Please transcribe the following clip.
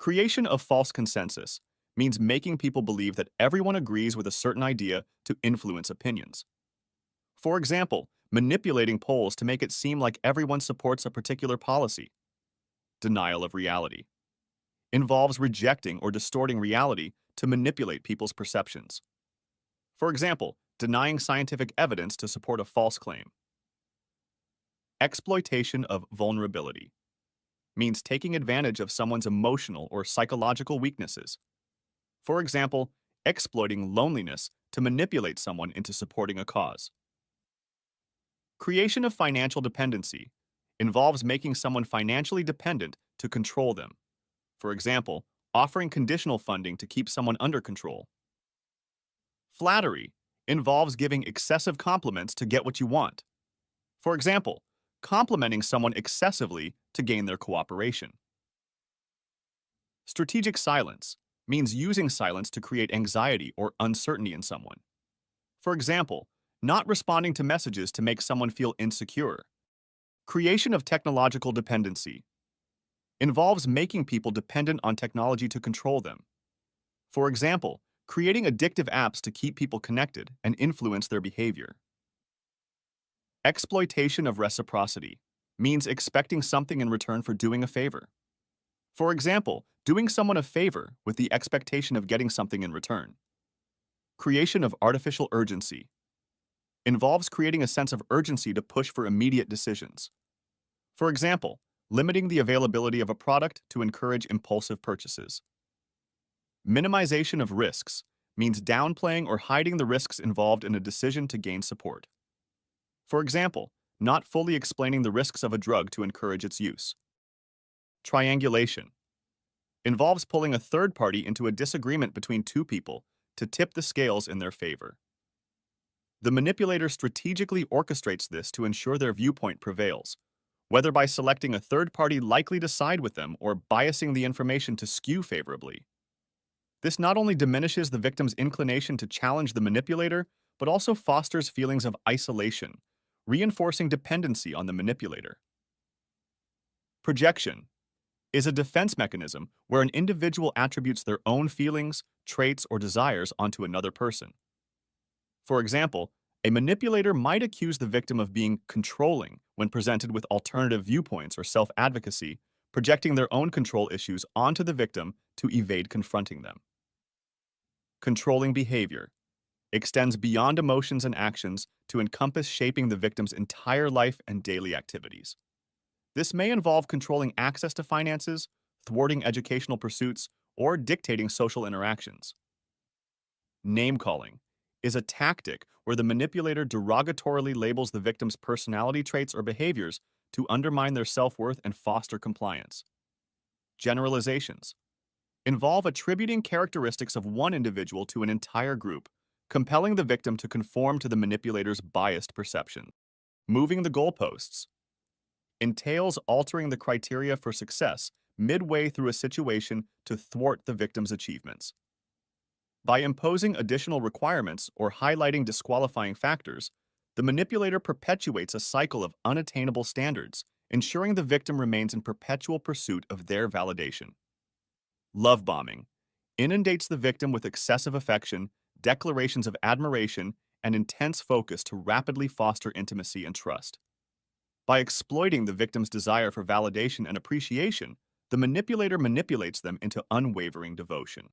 Creation of false consensus means making people believe that everyone agrees with a certain idea to influence opinions. For example, manipulating polls to make it seem like everyone supports a particular policy. Denial of reality involves rejecting or distorting reality to manipulate people's perceptions. For example, denying scientific evidence to support a false claim. Exploitation of vulnerability means taking advantage of someone's emotional or psychological weaknesses. For example, exploiting loneliness to manipulate someone into supporting a cause. Creation of financial dependency involves making someone financially dependent to control them. For example, offering conditional funding to keep someone under control. Flattery involves giving excessive compliments to get what you want. For example, complimenting someone excessively to gain their cooperation. Strategic silence means using silence to create anxiety or uncertainty in someone. For example, not responding to messages to make someone feel insecure. Creation of technological dependency involves making people dependent on technology to control them. For example, creating addictive apps to keep people connected and influence their behavior. Exploitation of reciprocity means expecting something in return for doing a favor. For example, doing someone a favor with the expectation of getting something in return. Creation of artificial urgency involves creating a sense of urgency to push for immediate decisions. For example, limiting the availability of a product to encourage impulsive purchases. Minimization of risks means downplaying or hiding the risks involved in a decision to gain support. For example, not fully explaining the risks of a drug to encourage its use. Triangulation involves pulling a third party into a disagreement between two people to tip the scales in their favor. The manipulator strategically orchestrates this to ensure their viewpoint prevails, whether by selecting a third party likely to side with them or biasing the information to skew favorably. This not only diminishes the victim's inclination to challenge the manipulator, but also fosters feelings of isolation, reinforcing dependency on the manipulator. Projection is a defense mechanism where an individual attributes their own feelings, traits, or desires onto another person. For example, a manipulator might accuse the victim of being controlling when presented with alternative viewpoints or self-advocacy, projecting their own control issues onto the victim to evade confronting them. Controlling behavior extends beyond emotions and actions to encompass shaping the victim's entire life and daily activities. This may involve controlling access to finances, thwarting educational pursuits, or dictating social interactions. Name-calling is a tactic where the manipulator derogatorily labels the victim's personality traits or behaviors to undermine their self-worth and foster compliance. Generalizations involve attributing characteristics of one individual to an entire group, compelling the victim to conform to the manipulator's biased perception. Moving the goalposts entails altering the criteria for success midway through a situation to thwart the victim's achievements. By imposing additional requirements or highlighting disqualifying factors, the manipulator perpetuates a cycle of unattainable standards, ensuring the victim remains in perpetual pursuit of their validation. Love bombing inundates the victim with excessive affection, declarations of admiration, and intense focus to rapidly foster intimacy and trust. By exploiting the victim's desire for validation and appreciation, the manipulator manipulates them into unwavering devotion.